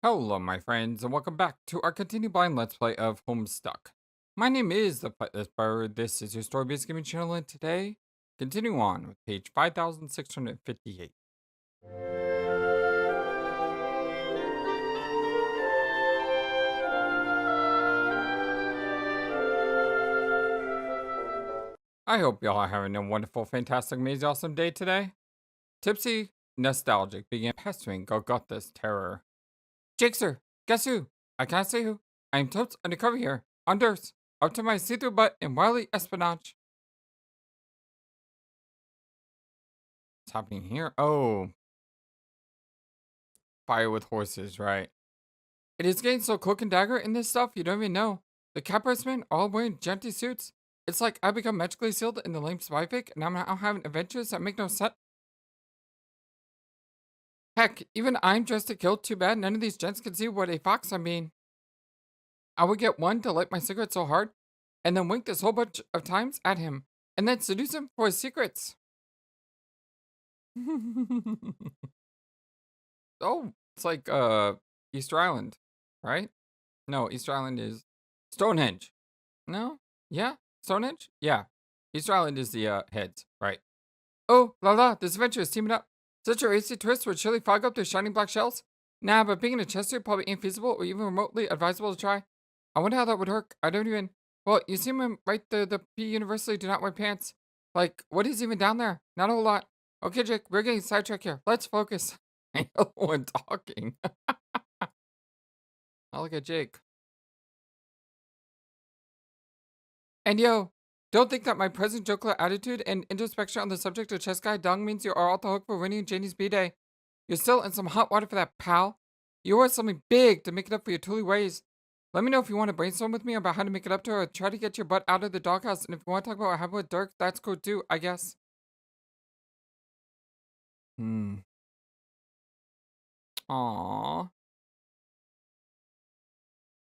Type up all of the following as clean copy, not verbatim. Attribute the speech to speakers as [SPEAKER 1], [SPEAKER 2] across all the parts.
[SPEAKER 1] Hello, my friends, and welcome back to our continued blind Let's Play of Homestuck. My name is the FlightlessBird. This is your story-based gaming channel, and today, continuing on with page 5658. I hope y'all are having a wonderful, fantastic, amazing, awesome day today. Tipsy, nostalgic, began pestering Golgotha's terror. Jake, sir, guess who? I can't say who. I am totes undercover here, on Durst, up to my see-through butt in wily espionage. What's happening here? Oh, fire with horses, right? It is getting so cloak and dagger in this stuff, you don't even know. The Capressmen are all wearing genty suits. It's like I become magically sealed in the lame spy fic, and I'm now having adventures that make no sense. Heck, even I'm dressed to kill. Too bad none of these gents can see what a fox I'm being. I would get one to light my cigarette so hard, and then wink this whole bunch of times at him, and then seduce him for his secrets. Oh, it's like Easter Island, right? No, Easter Island is Stonehenge. No? Yeah? Stonehenge? Yeah. Easter Island is the heads, right? Oh, la la, this adventure is teaming up. Such a racy twist would surely fog up their shining black shells. Nah, but being in a chest suit probably ain't feasible or even remotely advisable to try. I wonder how that would work. I don't even. Well, you see him right the P universally do not wear pants. Like, what is even down there? Not a whole lot. Okay, Jake, we're getting sidetracked here. Let's focus. I know one talking. I look at Jake. And yo, don't think that my present jocular attitude and introspection on the subject of chess guy dung means you are off the hook for winning Janie's B-Day. You're still in some hot water for that, pal. You owe something big to make it up for your tooly ways. Let me know if you want to brainstorm with me about how to make it up to her or try to get your butt out of the doghouse. And if you want to talk about what happened with Dirk, that's cool too, I guess. Hmm. Aww.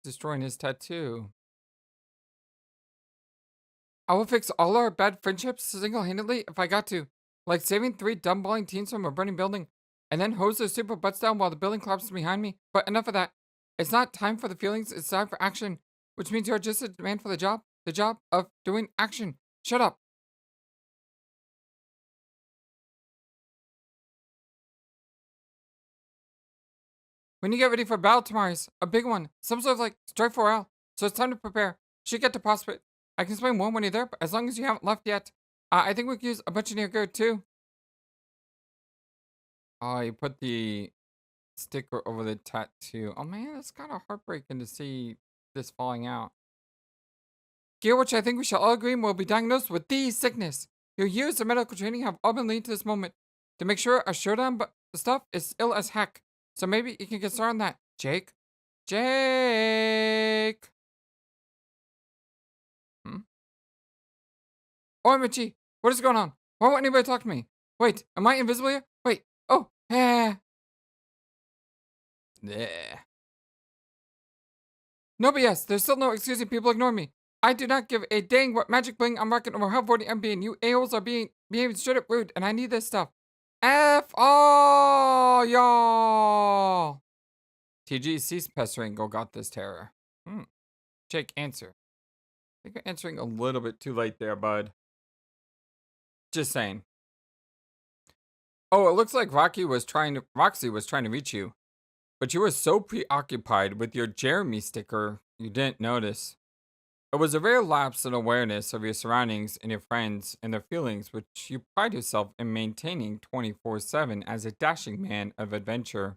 [SPEAKER 1] Destroying his tattoo. I will fix all our bad friendships single-handedly if I got to. Like saving 3 dumb balling teens from a burning building, and then hose their stupid butts down while the building collapses behind me. But enough of that. It's not time for the feelings, it's time for action. Which means you're just a demand for the job. The job of doing action. Shut up. When you get ready for battle tomorrow's a big one. Some sort of like strike for all. So it's time to prepare. Should get to prospect. I can explain more when you're there, but as long as you haven't left yet. I think we could use a bunch of near good too. Oh, you put the sticker over the tattoo. Oh man, it's kind of heartbreaking to see this falling out. Gear, which I think we shall all agree will be diagnosed with the sickness. Your years of medical training have all been leading to this moment. To make sure our showdown stuff is ill as heck. So maybe you can get started on that. Jake? Jake! Hmm? Oh, Michi! What is going on? Why won't anybody talk to me? Wait, am I invisible here? Wait, oh, eh. Yeah. No, but yes, there's still no excusing people ignore me. I do not give a dang what magic bling I'm rocking or how 40 I'm being. You a-holes are behaving straight up rude, and I need this stuff. F all y'all. TG, cease pestering. Go got this terror. Jake, answer. I think you're answering a little bit too late there, bud. Just saying. Oh, it looks like Roxy was trying to reach you, but you were so preoccupied with your Jeremy sticker you didn't notice. It was a rare lapse in awareness of your surroundings and your friends and their feelings, which you pride yourself in maintaining 24/7 as a dashing man of adventure.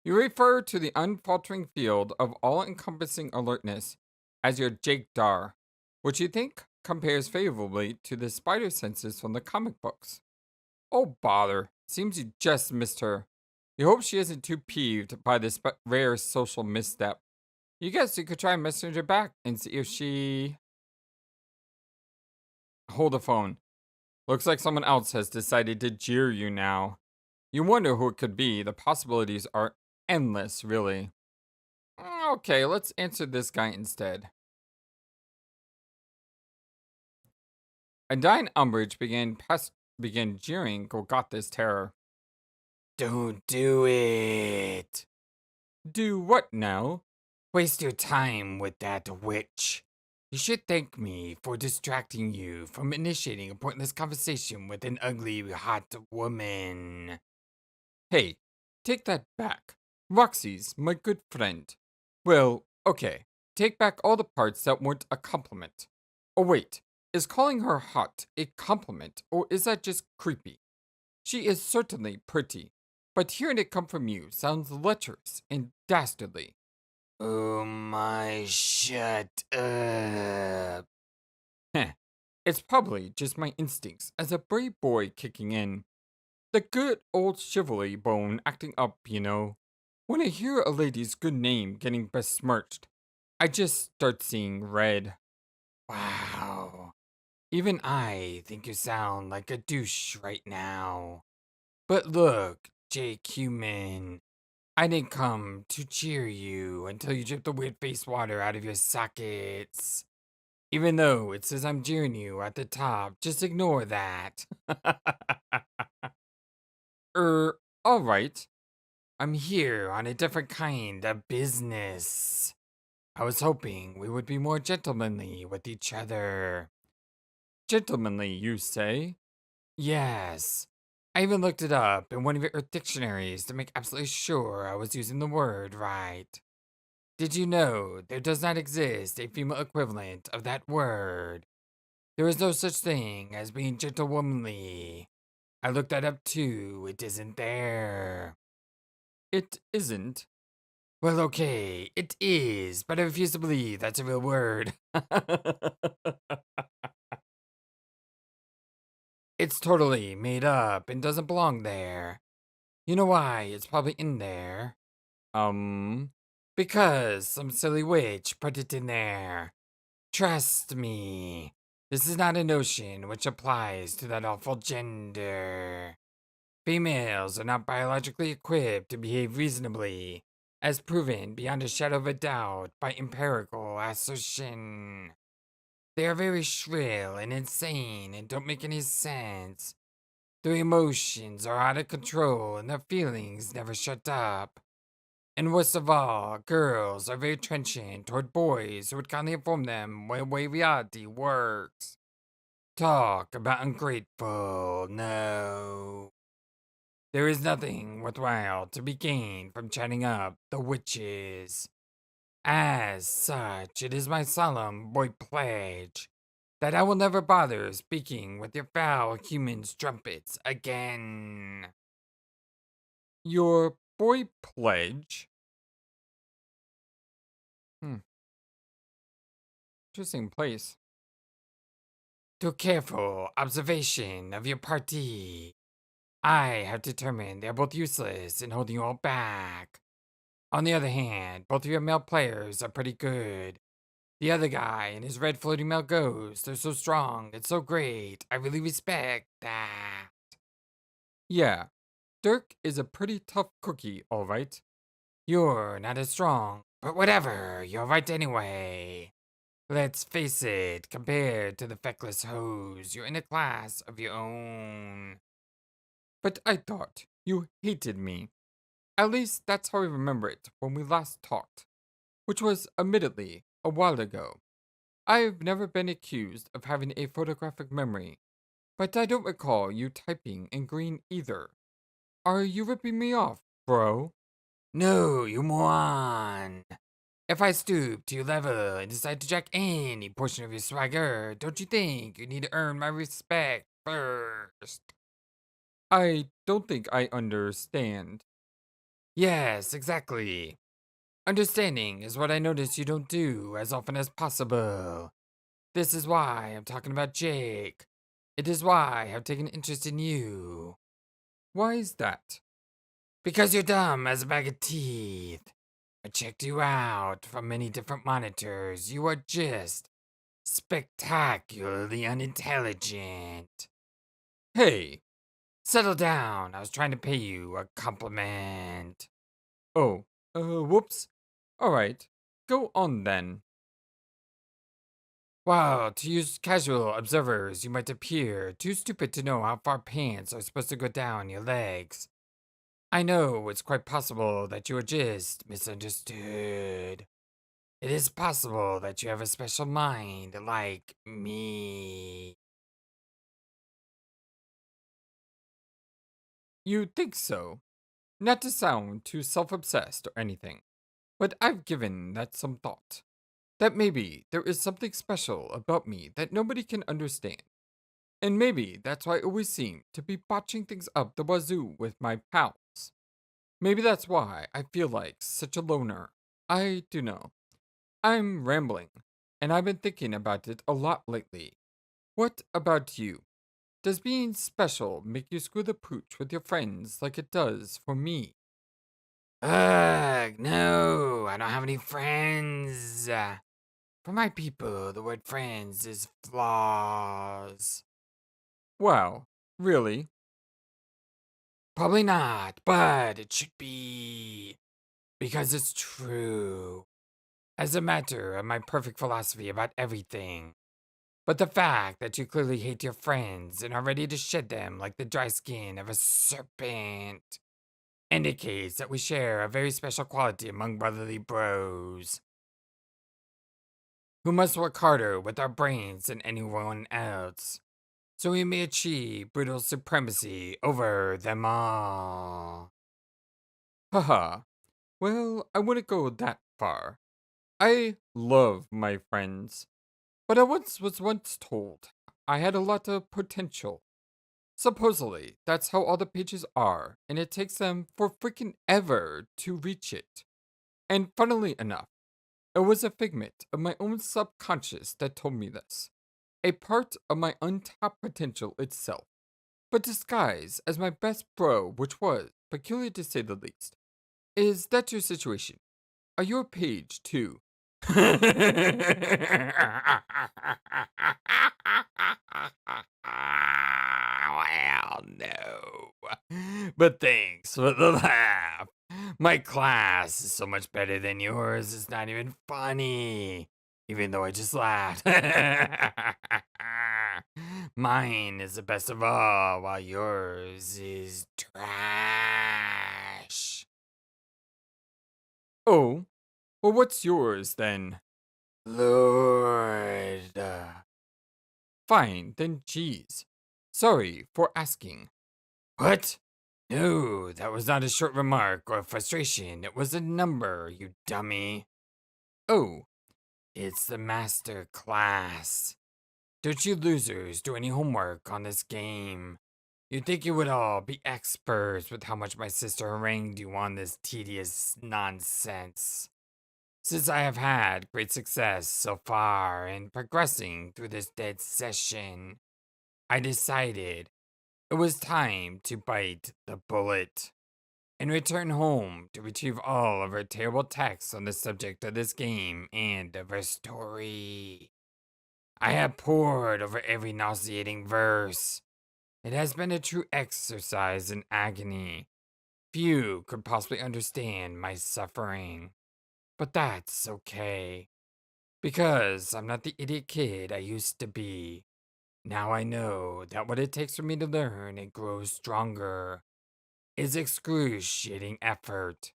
[SPEAKER 1] You refer to the unfaltering field of all-encompassing alertness as your Jake Dar, which you think compares favorably to the spider senses from the comic books. Oh bother, seems you just missed her. You hope she isn't too peeved by this rare social misstep. You guess you could try and message her back and see if she... Hold the phone. Looks like someone else has decided to jeer you now. You wonder who it could be. The possibilities are endless, really. Okay, let's answer this guy instead. A dying umbrage began jeering Golgotha's terror. Don't do it. Do what now? Waste your time with that witch. You should thank me for distracting you from initiating a pointless conversation with an ugly, hot woman. Hey, take that back. Roxy's my good friend. Well, okay. Take back all the parts that weren't a compliment. Oh, wait. Is calling her hot a compliment, or is that just creepy? She is certainly pretty, but hearing it come from you sounds lecherous and dastardly. Oh my, shut up. Heh. It's probably just my instincts as a brave boy kicking in. The good old chivalry bone acting up, you know. When I hear a lady's good name getting besmirched, I just start seeing red. Wow. Even I think you sound like a douche right now. But look, Jake Human, I didn't come to cheer you until you drip the weird face water out of your sockets. Even though it says I'm jeering you at the top, just ignore that. Alright. I'm here on a different kind of business. I was hoping we would be more gentlemanly with each other. Gentlemanly, you say? Yes. I even looked it up in one of your dictionaries to make absolutely sure I was using the word right. Did you know there does not exist a female equivalent of that word? There is no such thing as being gentlewomanly. I looked that up too. It isn't there. It isn't? Well, okay, it is, but I refuse to believe that's a real word. It's totally made up and doesn't belong there. You know why it's probably in there? Um, because some silly witch put it in there. Trust me, this is not a notion which applies to that awful gender. Females are not biologically equipped to behave reasonably, as proven beyond a shadow of a doubt by empirical assertion. They are very shrill and insane and don't make any sense. Their emotions are out of control and their feelings never shut up. And worst of all, girls are very trenchant toward boys who would kindly inform them what way reality works. Talk about ungrateful, no. There is nothing worthwhile to be gained from chatting up the witches. As such, it is my solemn boy pledge that I will never bother speaking with your foul human trumpets again. Your boy pledge? Interesting place. Through careful observation of your party, I have determined they are both useless in holding you all back. On the other hand, both of your male players are pretty good. The other guy and his red floating male ghost are so strong, it's so great. I really respect that. Yeah, Dirk is a pretty tough cookie, alright. You're not as strong, but whatever, you're right anyway. Let's face it, compared to the feckless hoes, you're in a class of your own. But I thought you hated me. At least that's how I remember it when we last talked, which was admittedly a while ago. I've never been accused of having a photographic memory, but I don't recall you typing in green either. Are you ripping me off, bro? No, you moron. If I stoop to your level and decide to jack any portion of your swagger, don't you think you need to earn my respect first? I don't think I understand. Yes, exactly. Understanding is what I notice you don't do as often as possible. This is why I'm talking about Jake. It is why I've taken interest in you. Why is that? Because you're dumb as a bag of teeth. I checked you out from many different monitors. You are just spectacularly unintelligent. Hey, settle down. I was trying to pay you a compliment. Oh, whoops. Alright, go on then. Wow, to use casual observers, you might appear too stupid to know how far pants are supposed to go down your legs. I know it's quite possible that you were just misunderstood. It is possible that you have a special mind like me. You think so? Not to sound too self obsessed or anything, but I've given that some thought. That maybe there is something special about me that nobody can understand. And maybe that's why I always seem to be botching things up the wazoo with my pals. Maybe that's why I feel like such a loner. I do know. I'm rambling, and I've been thinking about it a lot lately. What about you? Does being special make you screw the pooch with your friends like it does for me? Ugh, no, I don't have any friends. For my people, the word friends is flaws. Wow, really? Probably not, but it should be. Because it's true. As a matter of my perfect philosophy about everything. But the fact that you clearly hate your friends and are ready to shed them like the dry skin of a serpent indicates that we share a very special quality among brotherly bros, who must work harder with our brains than anyone else, so we may achieve brutal supremacy over them all. Haha, well, I wouldn't go that far. I love my friends, but I was once told I had a lot of potential. Supposedly, that's how all the pages are, and it takes them for freaking ever to reach it. And funnily enough, it was a figment of my own subconscious that told me this. A part of my untapped potential itself, but disguised as my best bro, which was peculiar to say the least. Is that your situation? Are you a page too? Well, no. But thanks for the laugh. My class is so much better than yours, it's not even funny. Even though I just laughed. Mine is the best of all, while yours is trash. Oh, well, what's yours then? Lord. Fine, then geez. Sorry for asking. What? No, that was not a short remark or frustration. It was a number, you dummy. Oh, it's the master class. Don't you losers do any homework on this game? You'd think you would all be experts with how much my sister harangued you on this tedious nonsense. Since I have had great success so far in progressing through this dead session, I decided it was time to bite the bullet and return home to retrieve all of her terrible texts on the subject of this game and of her story. I have pored over every nauseating verse. It has been a true exercise in agony. Few could possibly understand my suffering. But that's okay. Because I'm not the idiot kid I used to be. Now I know that what it takes for me to learn and grow stronger is excruciating effort.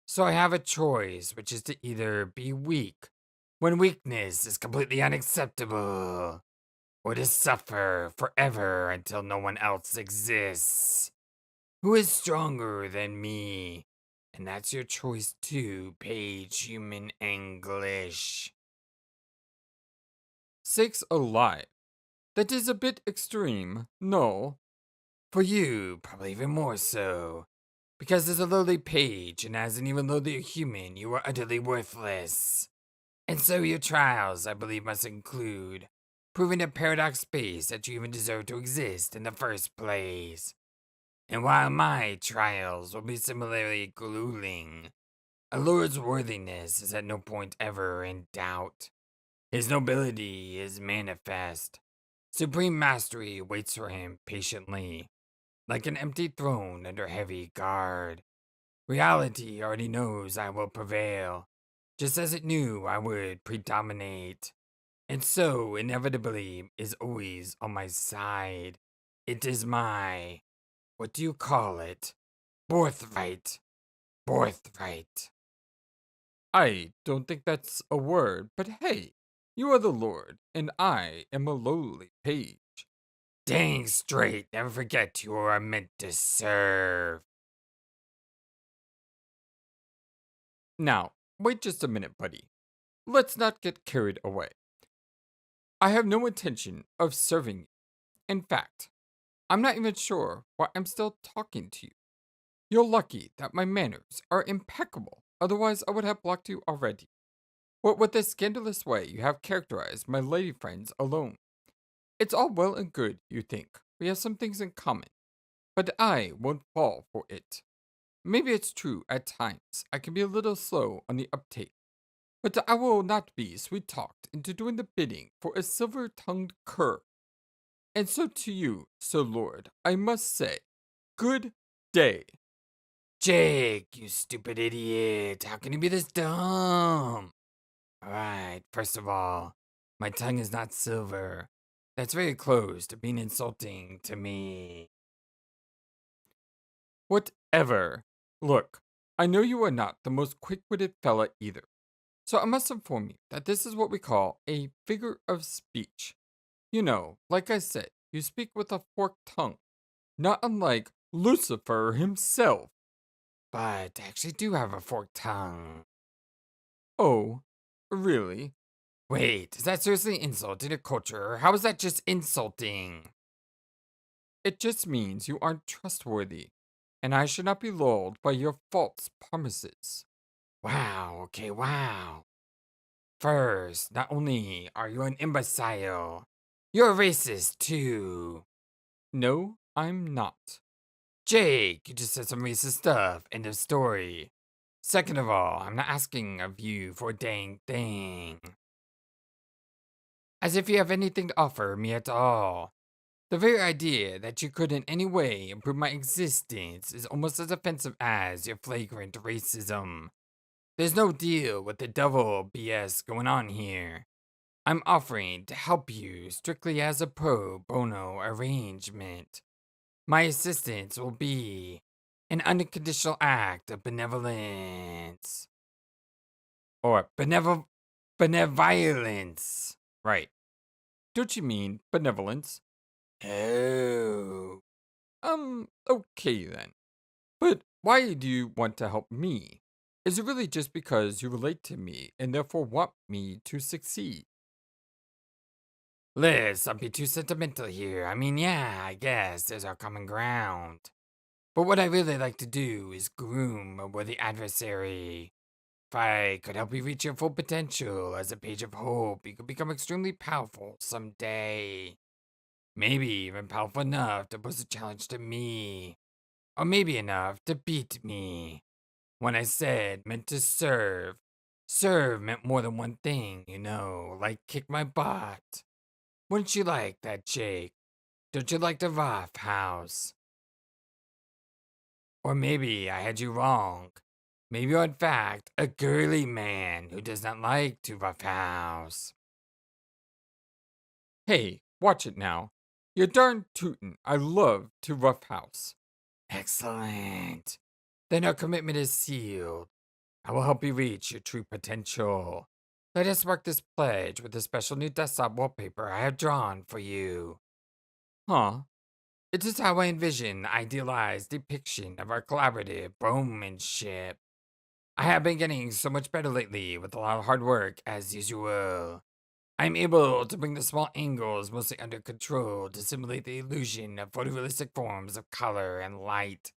[SPEAKER 1] So I have a choice, which is to either be weak when weakness is completely unacceptable, or to suffer forever until no one else exists. Who is stronger than me? And that's your choice too, Page Human English. Sakes alive. That is a bit extreme, no? For you, probably even more so. Because as a lowly page and as an even lowlier human, you are utterly worthless. And so your trials, I believe, must include proving a paradox space that you even deserve to exist in the first place. And while my trials will be similarly grueling, a lord's worthiness is at no point ever in doubt. His nobility is manifest. Supreme mastery waits for him patiently, like an empty throne under heavy guard. Reality already knows I will prevail, just as it knew I would predominate, and so inevitably is always on my side. It is my, what do you call it? Birthright. Birthright. I don't think that's a word, but hey, you are the Lord, and I am a lowly page. Dang straight, never forget you are meant to serve. Now, wait just a minute, buddy. Let's not get carried away. I have no intention of serving you. In fact, I'm not even sure why I'm still talking to you. You're lucky that my manners are impeccable, otherwise, I would have blocked you already. What with this scandalous way you have characterized my lady friends alone. It's all well and good, you think. We have some things in common. But I won't fall for it. Maybe it's true at times I can be a little slow on the uptake. But I will not be sweet talked into doing the bidding for a silver tongued cur. And so to you, Sir Lord, I must say, good day. Jake, you stupid idiot. How can you be this dumb? Alright, first of all, my tongue is not silver. That's very close to being insulting to me. Whatever. Look, I know you are not the most quick-witted fella either. So I must inform you that this is what we call a figure of speech. You know, like I said, you speak with a forked tongue, not unlike Lucifer himself. But I actually do have a forked tongue. Oh, really? Wait, is that seriously insulting to culture? How is that just insulting? It just means you aren't trustworthy, and I should not be lulled by your false promises. Wow, okay, wow. First, not only are you an imbecile, you're a racist too. No, I'm not. Jake, you just said some racist stuff. End of story. Second of all, I'm not asking of you for a dang thing. As if you have anything to offer me at all. The very idea that you could in any way improve my existence is almost as offensive as your flagrant racism. There's no deal with the double BS going on here. I'm offering to help you strictly as a pro bono arrangement. My assistance will be an unconditional act of benevolence. Or benevolence. Right. Don't you mean benevolence? Oh. Okay then. But why do you want to help me? Is it really just because you relate to me and therefore want me to succeed? Liz, I'll be too sentimental here. I mean, yeah, I guess there's our common ground. But what I really like to do is groom a worthy adversary. If I could help you reach your full potential as a page of hope, you could become extremely powerful someday. Maybe even powerful enough to pose a challenge to me. Or maybe enough to beat me. When I said meant to serve, serve meant more than one thing, you know, like kick my butt. Wouldn't you like that, Jake? Don't you like the Rough House? Or maybe I had you wrong. Maybe you're in fact a girly man who does not like to roughhouse. Hey, watch it now. You're darn tootin'. I love to roughhouse. Excellent. Then our commitment is sealed. I will help you reach your true potential. Let us mark this pledge with a special new desktop wallpaper I have drawn for you. Huh? It is how I envision the idealized depiction of our collaborative bowmanship. I have been getting so much better lately with a lot of hard work as usual. I'm able to bring the small angles mostly under control to simulate the illusion of photorealistic forms of color and light.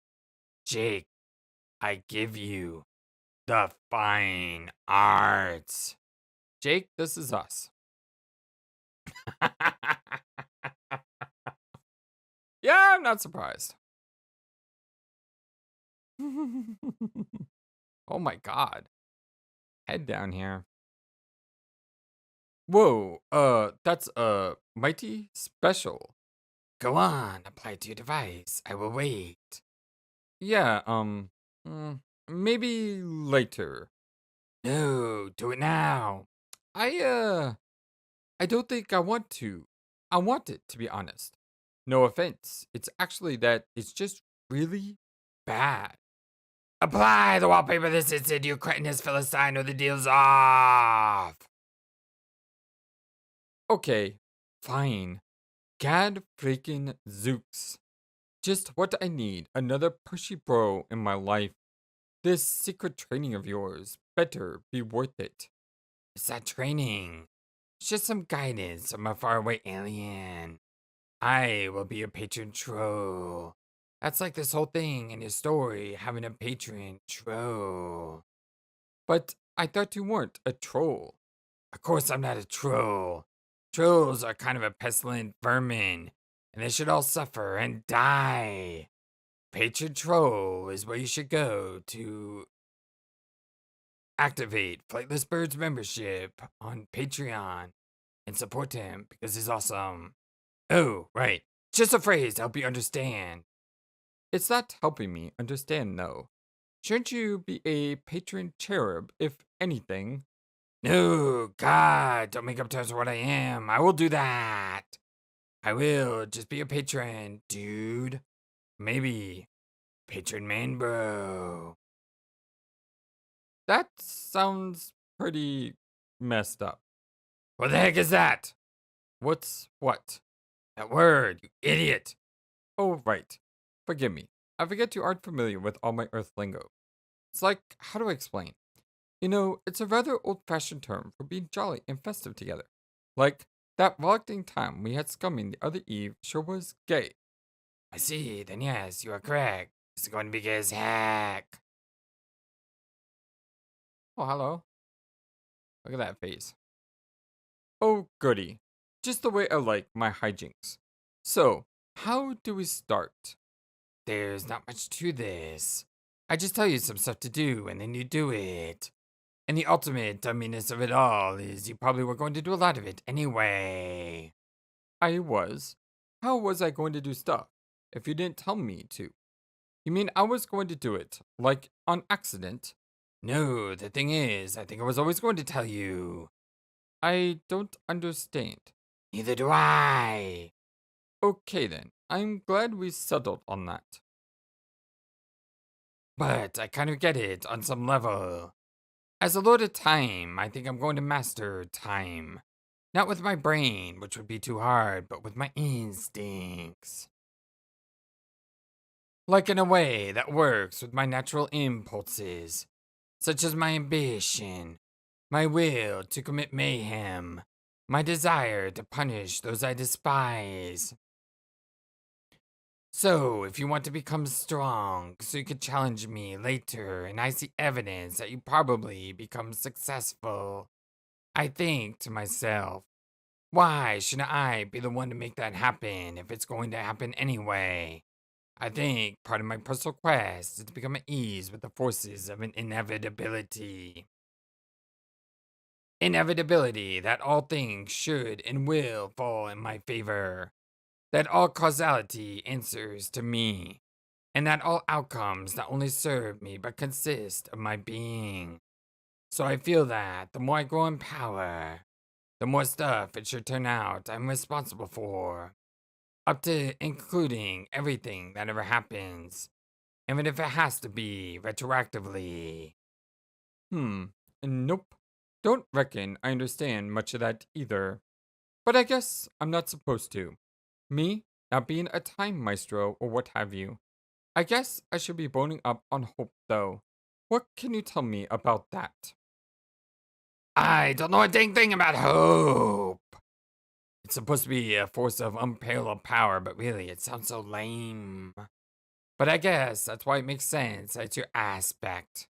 [SPEAKER 1] Jake, I give you the fine arts. Jake, this is us. Yeah, I'm not surprised. Oh my god. Head down here. Whoa, that's mighty special. Go on, apply it to your device. I will wait. Yeah, maybe later. No, do it now. I, I don't think I want to. I want it, to be honest. No offense. It's actually that it's just really, bad.
[SPEAKER 2] Apply the wallpaper this instant, you cretinous Philistine, or the deal's off!
[SPEAKER 1] Okay, fine. Gad freaking Zooks. Just what I need. Another pushy bro in my life. This secret training of yours better be worth it.
[SPEAKER 2] It's not training. It's just some guidance from a faraway alien. I will be your patron troll. That's like this whole thing in your story, having a patron troll.
[SPEAKER 1] But I thought you weren't a troll.
[SPEAKER 2] Of course I'm not a troll. Trolls are kind of a pestilent vermin, and they should all suffer and die. Patron troll is where you should go to activate FlightlessBird's membership on Patreon and support him because he's awesome. Oh, right. Just a phrase to help you understand.
[SPEAKER 1] It's not helping me understand, though. Shouldn't you be a patron cherub, if anything?
[SPEAKER 2] No, God, don't make up terms for what I am. I will do that. I will just be a patron, dude. Maybe patron man bro.
[SPEAKER 1] That sounds pretty messed up.
[SPEAKER 2] What the heck is that?
[SPEAKER 1] What's what?
[SPEAKER 2] That word, you idiot.
[SPEAKER 1] Oh, right. Forgive me. I forget you aren't familiar with all my Earth lingo. It's like, how do I explain? You know, it's a rather old-fashioned term for being jolly and festive together. Like, that rollicking time we had scumming the other eve sure was gay.
[SPEAKER 2] I see, then yes, you are correct. It's going to be gay as heck.
[SPEAKER 1] Oh, hello. Look at that face. Oh, goody. Just the way I like my hijinks. So, how do we start?
[SPEAKER 2] There's not much to this. I just tell you some stuff to do, and then you do it. And the ultimate dumminess of it all is you probably were going to do a lot of it anyway.
[SPEAKER 1] I was. How was I going to do stuff if you didn't tell me to? You mean I was going to do it, like, on accident?
[SPEAKER 2] No, the thing is, I think I was always going to tell you.
[SPEAKER 1] I don't understand.
[SPEAKER 2] Neither do I.
[SPEAKER 1] Okay then, I'm glad we settled on that.
[SPEAKER 2] But I kind of get it on some level. As a lord of time, I think I'm going to master time. Not with my brain, which would be too hard, but with my instincts. Like in a way that works with my natural impulses, such as my ambition, my will to commit mayhem, my desire to punish those I despise. So, if you want to become strong, so you could challenge me later and I see evidence that you probably become successful, I think to myself, why shouldn't I be the one to make that happen if it's going to happen anyway? I think part of my personal quest is to become at ease with the forces of an inevitability. Inevitability that all things should and will fall in my favor. That all causality answers to me. And that all outcomes not only serve me but consist of my being. So I feel that the more I grow in power, the more stuff it should turn out I'm responsible for. Up to including everything that ever happens, even if it has to be retroactively.
[SPEAKER 1] Nope. Don't reckon I understand much of that either. But I guess I'm not supposed to. Me, not being a time maestro or what have you. I guess I should be boning up on hope, though. What can you tell me about that?
[SPEAKER 2] I don't know a dang thing about hope. It's supposed to be a force of unparalleled power, but really it sounds so lame. But I guess that's why it makes sense. That's your aspect.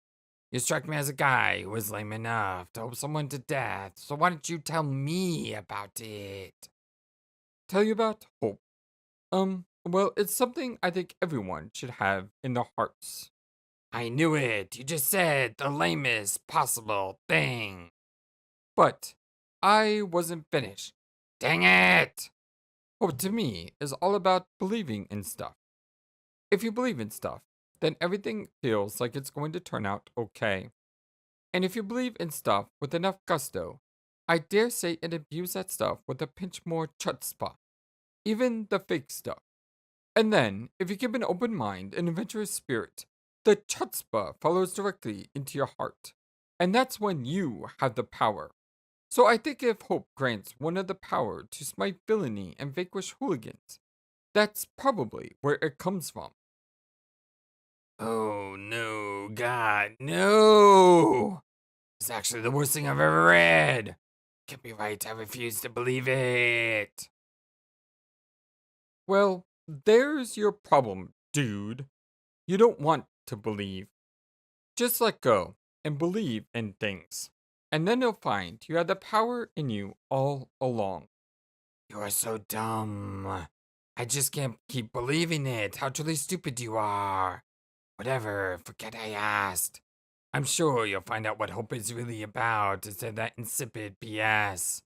[SPEAKER 2] You struck me as a guy who was lame enough to hope someone to death, so why don't you tell me about it?
[SPEAKER 1] Tell you about hope. Well, it's something I think everyone should have in their hearts.
[SPEAKER 2] I knew it. You just said the lamest possible thing.
[SPEAKER 1] But I wasn't finished.
[SPEAKER 2] Dang it!
[SPEAKER 1] Hope to me is all about believing in stuff. If you believe in stuff, then everything feels like it's going to turn out okay. And if you believe in stuff with enough gusto, I dare say it imbues that stuff with a pinch more chutzpah. Even the fake stuff. And then, if you keep an open mind and adventurous spirit, the chutzpah follows directly into your heart. And that's when you have the power. So I think if hope grants one of the power to smite villainy and vanquish hooligans, that's probably where it comes from.
[SPEAKER 2] Oh no, God, no! It's actually the worst thing I've ever read. Can't be right, I refuse to believe it.
[SPEAKER 1] Well, there's your problem, dude. You don't want to believe. Just let go and believe in things. And then you'll find you have the power in you all along.
[SPEAKER 2] You are so dumb. I just can't keep believing it. How truly stupid you are. Whatever, forget I asked. I'm sure you'll find out what hope is really about instead of that insipid BS.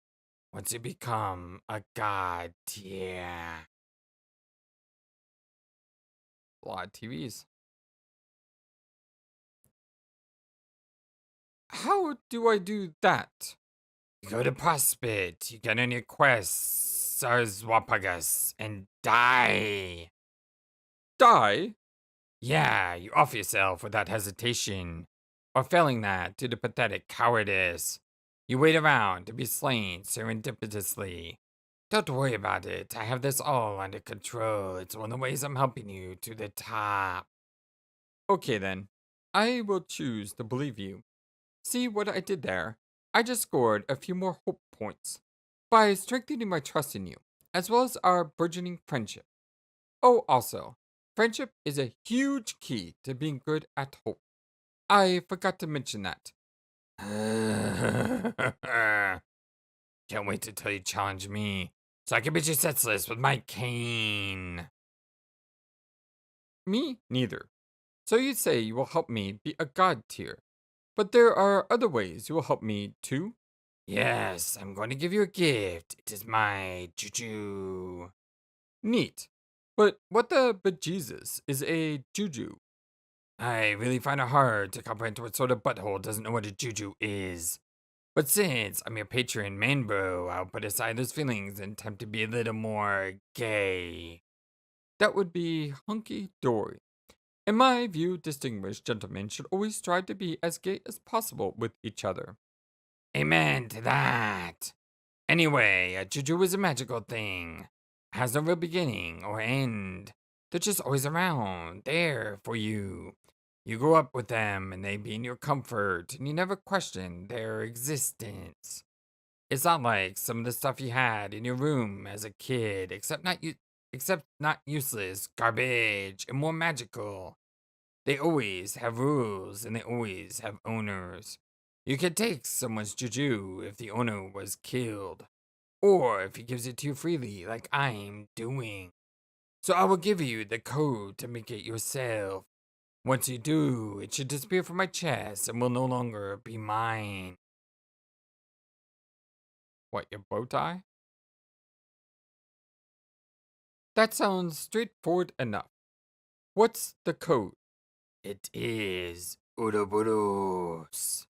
[SPEAKER 2] Once you become a god, yeah.
[SPEAKER 1] A lot of TVs. How do I do that?
[SPEAKER 2] You go to Prospect, you get on your quest, Sarswapagas, and die.
[SPEAKER 1] Die?
[SPEAKER 2] Yeah, you offer yourself without hesitation, or failing that due to pathetic cowardice. You wait around to be slain serendipitously. Don't worry about it, I have this all under control. It's one of the ways I'm helping you to the top.
[SPEAKER 1] Okay then. I will choose to believe you. See what I did there? I just scored a few more hope points by strengthening my trust in you, as well as our burgeoning friendship. Oh, also, friendship is a huge key to being good at hope. I forgot to mention that.
[SPEAKER 2] Can't wait till you challenge me, so I can beat you senseless with my cane.
[SPEAKER 1] Me, neither. So you say you will help me be a god tier, but there are other ways you will help me too?
[SPEAKER 2] Yes, I'm going to give you a gift. It is my JuJu.
[SPEAKER 1] Neat. But what the bejesus is a JuJu?
[SPEAKER 2] I really find it hard to comprehend what sort of butthole doesn't know what a JuJu is. But since I'm your patron man bro, I'll put aside those feelings and attempt to be a little more gay.
[SPEAKER 1] That would be hunky dory. In my view, distinguished gentlemen should always strive to be as gay as possible with each other.
[SPEAKER 2] Amen to that. Anyway, a JuJu is a magical thing. Has no real beginning or end. They're just always around, there for you. You grow up with them and they be in your comfort, and you never question their existence. It's not like some of the stuff you had in your room as a kid, except not useless, garbage, and more magical. They always have rules and they always have owners. You can take someone's juju if the owner was killed, or if he gives it to you freely, like I'm doing. So I will give you the code to make it yourself. Once you do, it should disappear from my chest and will no longer be mine.
[SPEAKER 1] What, your bow tie? That sounds straightforward enough. What's the code?
[SPEAKER 2] It is Ouroboros.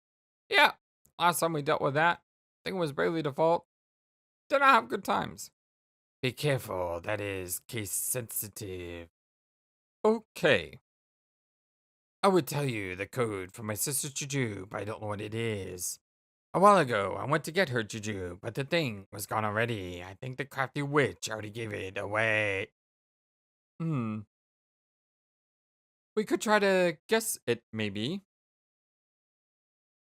[SPEAKER 1] Yeah, last time we dealt with that, thing was bravely default. Did not have good times.
[SPEAKER 2] Be careful, that is case sensitive.
[SPEAKER 1] Okay,
[SPEAKER 2] I would tell you the code for my sister's juju, but I don't know what it is. A while ago, I went to get her juju, but the thing was gone already. I think the crafty witch already gave it away.
[SPEAKER 1] hmm. We could try to guess it, maybe.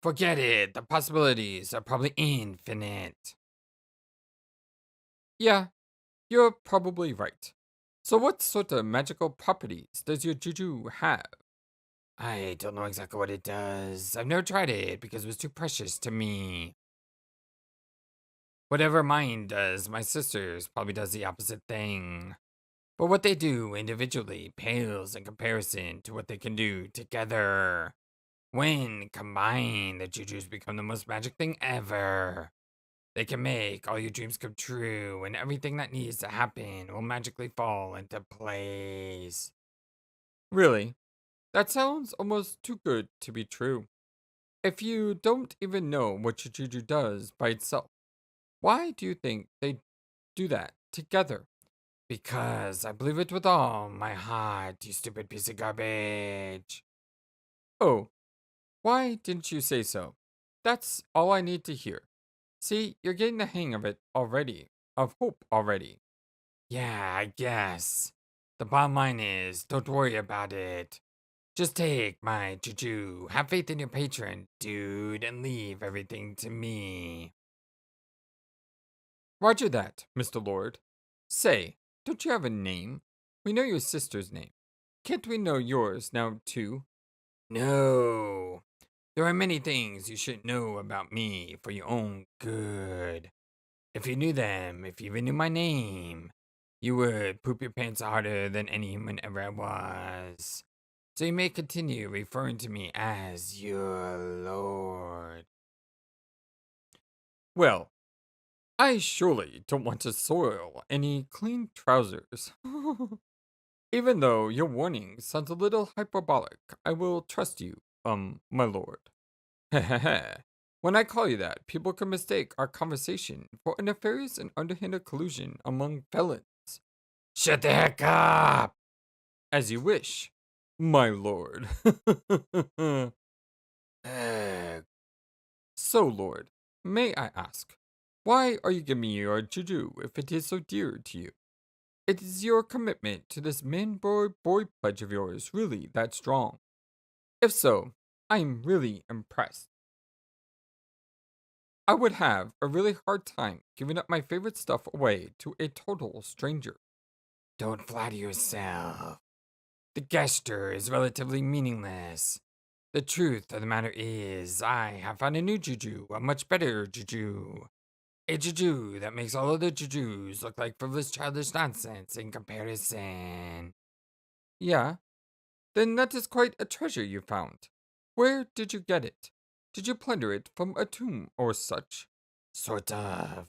[SPEAKER 2] Forget it, the possibilities are probably infinite.
[SPEAKER 1] Yeah, you're probably right. So what sort of magical properties does your juju have?
[SPEAKER 2] I don't know exactly what it does. I've never tried it because it was too precious to me. Whatever mine does, my sister's probably does the opposite thing. But what they do individually pales in comparison to what they can do together. When combined, the Jujus become the most magic thing ever. They can make all your dreams come true, and everything that needs to happen will magically fall into place.
[SPEAKER 1] Really? That sounds almost too good to be true. If you don't even know what your juju does by itself, why do you think they do that together?
[SPEAKER 2] Because I believe it with all my heart, you stupid piece of garbage.
[SPEAKER 1] Oh, why didn't you say so? That's all I need to hear. See, you're getting the hang of it already. Of hope already.
[SPEAKER 2] Yeah, I guess. The bottom line is, don't worry about it. Just take my JuJu, have faith in your patron, dude, and leave everything to me.
[SPEAKER 1] Roger that, Mr. Lord. Say, don't you have a name? We know your sister's name. Can't we know yours now, too?
[SPEAKER 2] No. There are many things you should know about me for your own good. If you knew them, if you even knew my name, you would poop your pants harder than any human ever was. So you may continue referring to me as your lord.
[SPEAKER 1] Well, I surely don't want to soil any clean trousers. Even though your warning sounds a little hyperbolic, I will trust you, my lord. When I call you that, people can mistake our conversation for a nefarious and underhanded collusion among felons.
[SPEAKER 2] Shut the heck up!
[SPEAKER 1] As you wish, my lord.
[SPEAKER 2] Ugh.
[SPEAKER 1] So, lord, may I ask, why are you giving me your JuJu if it is so dear to you? It is your commitment to this man-boy pledge of yours really that strong? If so, I am really impressed. I would have a really hard time giving up my favorite stuff away to a total stranger.
[SPEAKER 2] Don't flatter yourself. The gesture is relatively meaningless. The truth of the matter is, I have found a new JuJu, a much better JuJu. A JuJu that makes all other JuJus look like frivolous childish nonsense in comparison.
[SPEAKER 1] Yeah, then that is quite a treasure you found. Where did you get it? Did you plunder it from a tomb or such?
[SPEAKER 2] Sort of.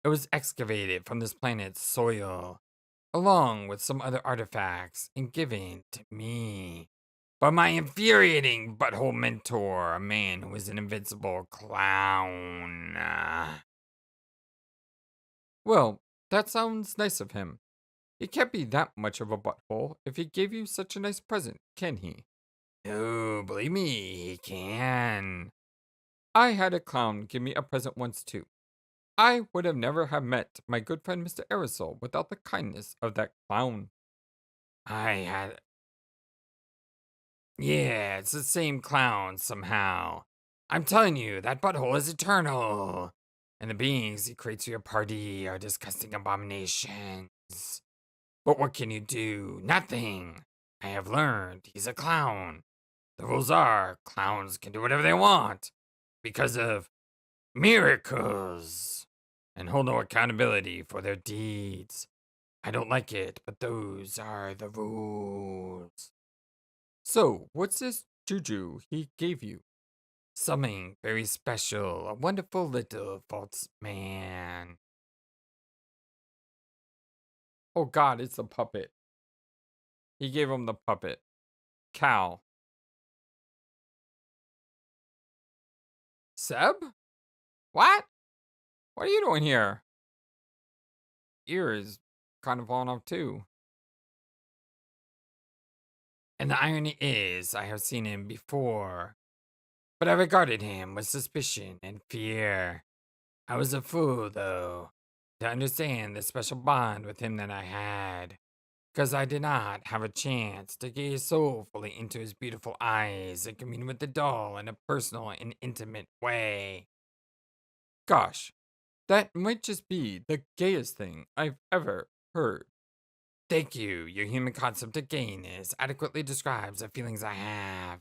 [SPEAKER 2] It was excavated from this planet's soil, along with some other artifacts, and given to me by my infuriating butthole mentor, a man who is an invincible clown.
[SPEAKER 1] Well, that sounds nice of him. He can't be that much of a butthole if he gave you such a nice present, can he?
[SPEAKER 2] No, believe me, he can.
[SPEAKER 1] I had a clown give me a present once too. I would have never have met my good friend Mr. Aerosol without the kindness of that clown.
[SPEAKER 2] I had. Yeah, it's the same clown somehow. I'm telling you, that butthole is eternal. And the beings he creates for your party are disgusting abominations. But what can you do? Nothing. I have learned he's a clown. The rules are clowns can do whatever they want because of miracles and hold no accountability for their deeds. I don't like it, but those are the rules.
[SPEAKER 1] So, what's this juju he gave you?
[SPEAKER 2] Something very special, a wonderful little false man.
[SPEAKER 1] Oh god, it's the puppet. He gave him the puppet. Cal. Seb? What? What are you doing here? Ear is kind of falling off too.
[SPEAKER 2] And the irony is, I have seen him before, but I regarded him with suspicion and fear. I was a fool, though, to understand the special bond with him that I had, because I did not have a chance to gaze soulfully into his beautiful eyes and commune with the doll in a personal and intimate way.
[SPEAKER 1] Gosh, that might just be the gayest thing I've ever heard.
[SPEAKER 2] Thank you. Your human concept of gayness adequately describes the feelings I have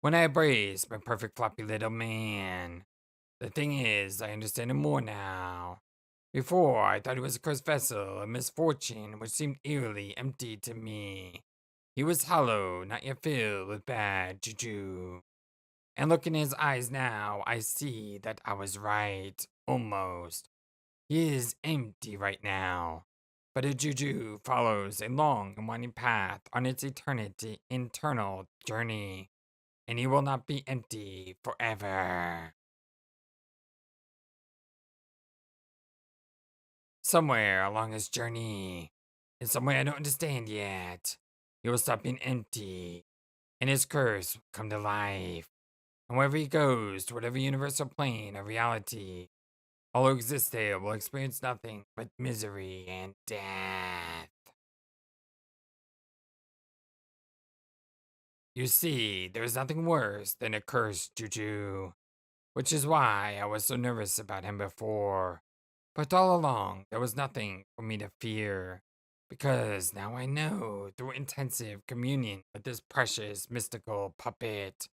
[SPEAKER 2] when I embrace my perfect floppy little man. The thing is, I understand him more now. Before, I thought he was a cursed vessel of misfortune which seemed eerily empty to me. He was hollow, not yet filled with bad juju. And looking in his eyes now, I see that I was right. Almost. He is empty right now. But a juju follows a long and winding path on its internal journey. And he will not be empty forever. Somewhere along his journey, in some way I don't understand yet, he will stop being empty, and his curse will come to life. And wherever he goes, to whatever universal plane or reality, all who exist there will experience nothing but misery and death. You see, there is nothing worse than a cursed JuJu, which is why I was so nervous about him before. But all along, there was nothing for me to fear, because now I know, through intensive communion with this precious mystical puppet,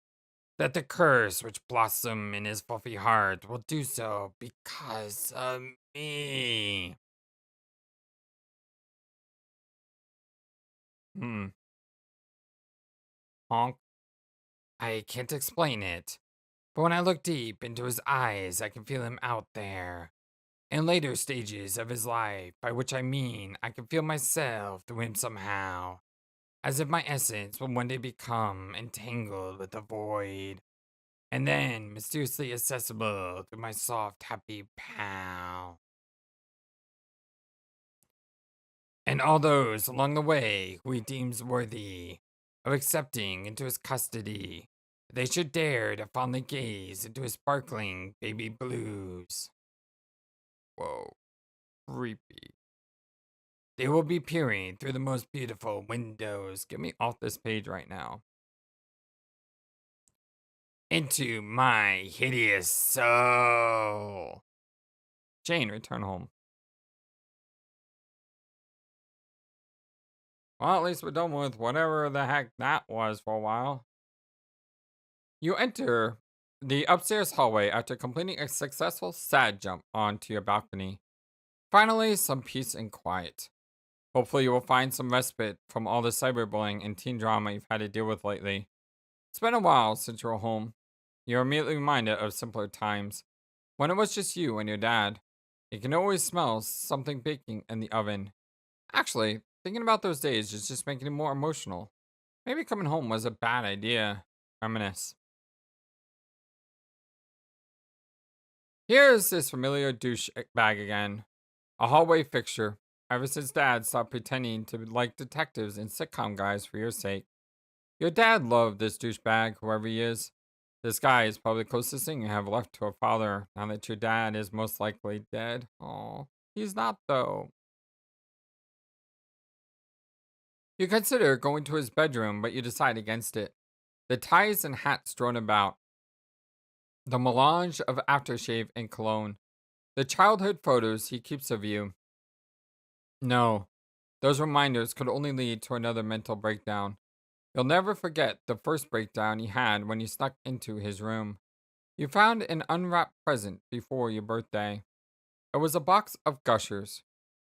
[SPEAKER 2] that the curse which blossomed in his fluffy heart will do so because of me. Hmm. Honk. I can't explain it, but when I look deep into his eyes, I can feel him out there. In later stages of his life, by which I mean I can feel myself through him somehow, as if my essence will one day become entangled with the void, and then mysteriously accessible through my soft, happy pow. And all those along the way who he deems worthy of accepting into his custody, they should dare to fondly gaze into his sparkling baby blues. Whoa, creepy. They will be peering through the most beautiful windows. Get me off this page right now. Into my hideous soul. Jane, return home. Well, at least we're done with whatever the heck that was for a while. You enter the upstairs hallway after completing a successful sad jump onto your balcony. Finally, some peace and quiet. Hopefully, you will find some respite from all the cyberbullying and teen drama you've had to deal with lately. It's been a while since you were home. You're immediately reminded of simpler times, when it was just you and your dad. You can always smell something baking in the oven. Actually, thinking about those days is just making it more emotional. Maybe coming home was a bad idea. Reminisce. Here's this familiar douche bag again. A hallway fixture, ever since Dad stopped pretending to like detectives and sitcom guys for your sake. Your dad loved this douchebag, whoever he is. This guy is probably the closest thing you have left to a father, now that your dad is most likely dead. Oh, he's not, though. You consider going to his bedroom, but you decide against it. The ties and hats strewn about, the melange of aftershave and cologne, the childhood photos he keeps of you. No, those reminders could only lead to another mental breakdown. You'll never forget the first breakdown you had when you snuck into his room. You found an unwrapped present before your birthday. It was a box of Gushers,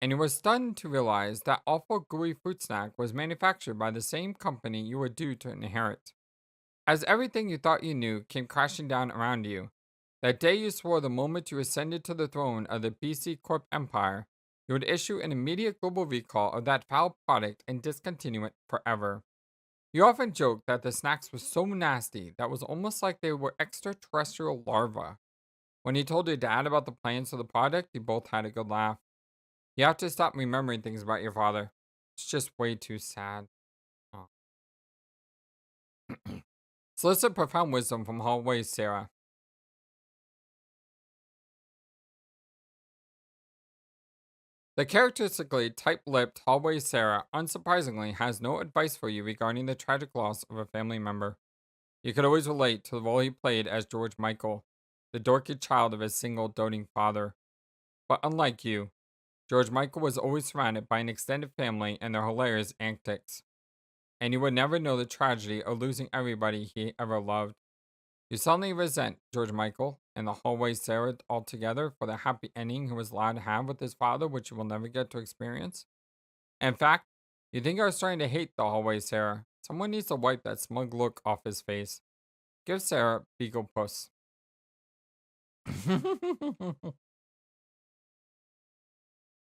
[SPEAKER 2] and you were stunned to realize that awful gooey fruit snack was manufactured by the same company you were due to inherit. As everything you thought you knew came crashing down around you, that day you swore the moment you ascended to the throne of the BC Corp Empire, you would issue an immediate global recall of that foul product and discontinue it forever. You often joked that the snacks were so nasty that it was almost like they were extraterrestrial larvae. When you told your dad about the plans for the product, you both had a good laugh. You have to stop remembering things about your father. It's just way too sad. Oh. Solicit profound wisdom from Hallway Sarah. The characteristically tight-lipped Hallway Sarah, unsurprisingly, has no advice for you regarding the tragic loss of a family member. You could always relate to the role he played as George Michael, the dorky child of his single doting father. But unlike you, George Michael was always surrounded by an extended family and their hilarious antics, and you would never know the tragedy of losing everybody he ever loved. You suddenly resent George Michael and the hallway Sarah altogether for the happy ending he was allowed to have with his father, which you will never get to experience. In fact, you think you're starting to hate the hallway Sarah. Someone needs to wipe that smug look off his face. Give Sarah Beagle Puss.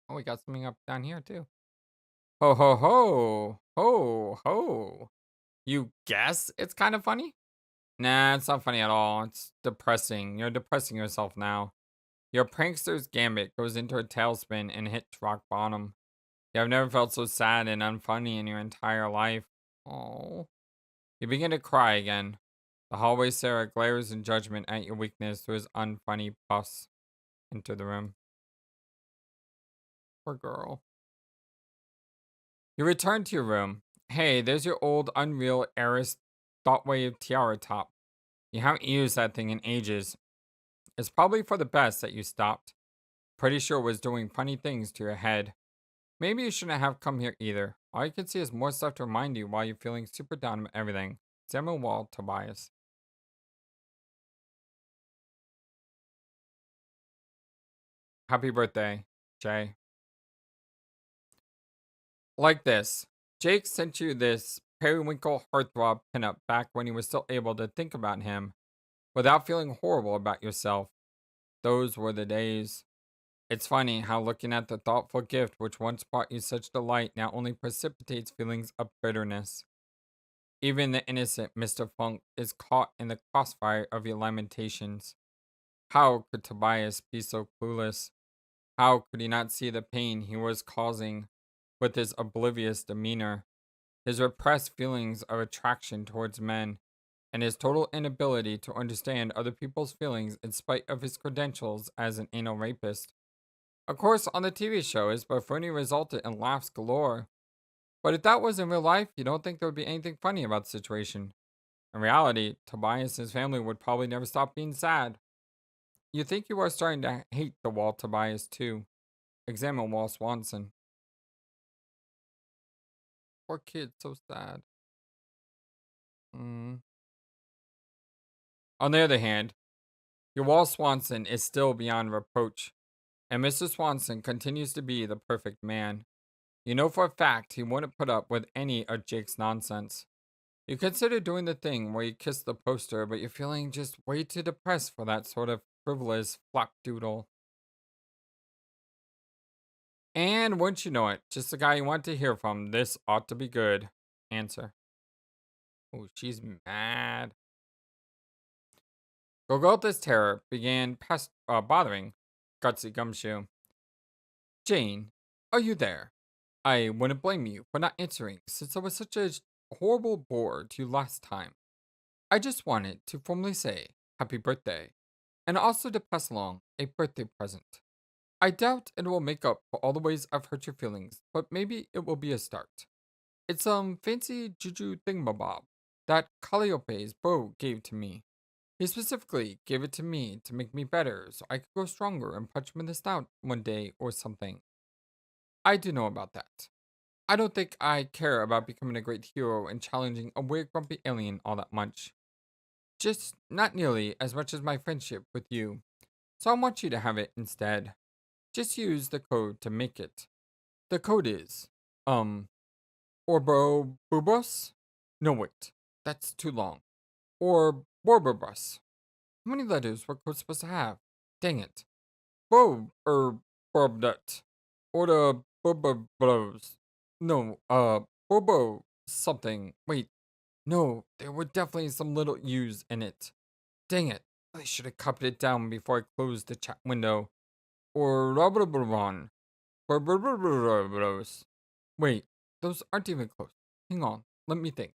[SPEAKER 2] Oh, we got something up down here too. Ho ho ho! Ho ho! You guess it's kind of funny? Nah, it's not funny at all. It's depressing. You're depressing yourself now. Your prankster's gambit goes into a tailspin and hits rock bottom.
[SPEAKER 1] You have never felt so sad and unfunny in your entire life. Oh. You begin to cry again. The hallway Sarah glares in judgment at your weakness through his unfunny puffs into the room. Poor girl. You return to your room. Hey, there's your old Unreal Eris Thoughtwave Tiara top. You haven't used that thing in ages. It's probably for the best that you stopped. Pretty sure it was doing funny things to your head. Maybe you shouldn't have come here either. All you can see is more stuff to remind you while you're feeling super down with everything. Samuel Wall, Tobias. Happy birthday, Jay. Like this. Jake sent you this periwinkle heartthrob pinup back when you were still able to think about him without feeling horrible about yourself. Those were the days. It's funny how looking at the thoughtful gift which once brought you such delight now only precipitates feelings of bitterness. Even the innocent Mr. Funk is caught in the crossfire of your lamentations. How could Tobias be so clueless? How could he not see the pain he was causing with his oblivious demeanor, his repressed feelings of attraction towards men, and his total inability to understand other people's feelings in spite of his credentials as an anal rapist? Of course, on the TV show, his buffoonery resulted in laughs galore. But if that was in real life, you don't think there would be anything funny about the situation. In reality, Tobias and his family would probably never stop being sad. You think you are starting to hate the Walt Tobias too. Examine Walt Swanson. Poor kid, so sad. Mm. On the other hand, your Walt Swanson is still beyond reproach, and Mr. Swanson continues to be the perfect man. You know for a fact he wouldn't put up with any of Jake's nonsense. You consider doing the thing where you kiss the poster, but you're feeling just way too depressed for that sort of frivolous flock doodle. And wouldn't you know it, just the guy you want to hear from. This ought to be good. Answer. Oh, she's mad. Golgotha's terror began bothering Gutsy Gumshoe. Jane, are you there? I wouldn't blame you for not answering since I was such a horrible bore to you last time. I just wanted to formally say happy birthday and also to pass along a birthday present. I doubt it will make up for all the ways I've hurt your feelings, but maybe it will be a start. It's some fancy JuJu thingamabob that Calliope's beau gave to me. He specifically gave it to me to make me better so I could grow stronger and punch him in the snout one day or something. I do know about that. I don't think I care about becoming a great hero and challenging a weird grumpy alien all that much. Just not nearly as much as my friendship with you. So I want you to have it instead. Just use the code to make it. The code is, Orborobus? No, wait. That's too long. Or Borberbus. How many letters were code supposed to have? Dang it. Borbdut. Or the Borbos. No, Borbo something. Wait. No, there were definitely some little U's in it. Dang it. I should have copied it down before I closed the chat window. Or Robertron. Wait, those aren't even close. Hang on, let me think.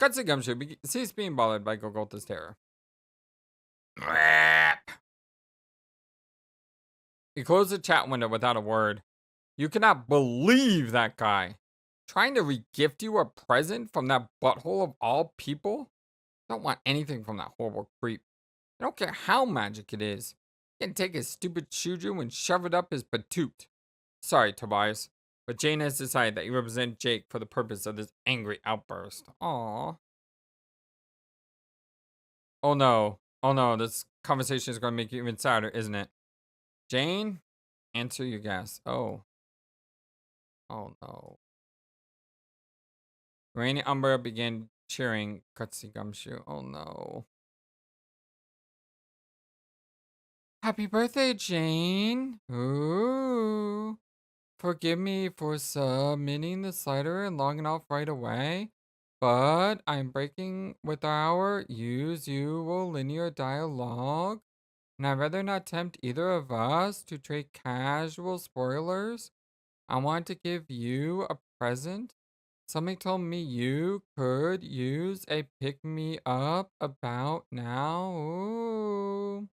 [SPEAKER 1] Gutsy Gumshoe ceased being bothered by Golgotha's terror. He closed the chat window without a word. You cannot believe that guy. Trying to regift you a present from that butthole of all people? Don't want anything from that horrible creep. I don't care how magic it is. He can take his stupid JuJu and shove it up his patoot. Sorry, Tobias, but Jane has decided that you represent Jake for the purpose of this angry outburst. Aww. Oh no. Oh no, this conversation is going to make you even sadder, isn't it? Jane? Answer your guess. Oh. Oh no. Rainy Umber began cheering Gutsy Gumshoe. Oh no. Happy birthday, Jane. Ooh. Forgive me for submitting the slider and logging off right away, but I'm breaking with our usual linear dialogue, and I'd rather not tempt either of us to trade casual spoilers I want to give you a present. Something told me you could use a pick-me-up about now. Ooh.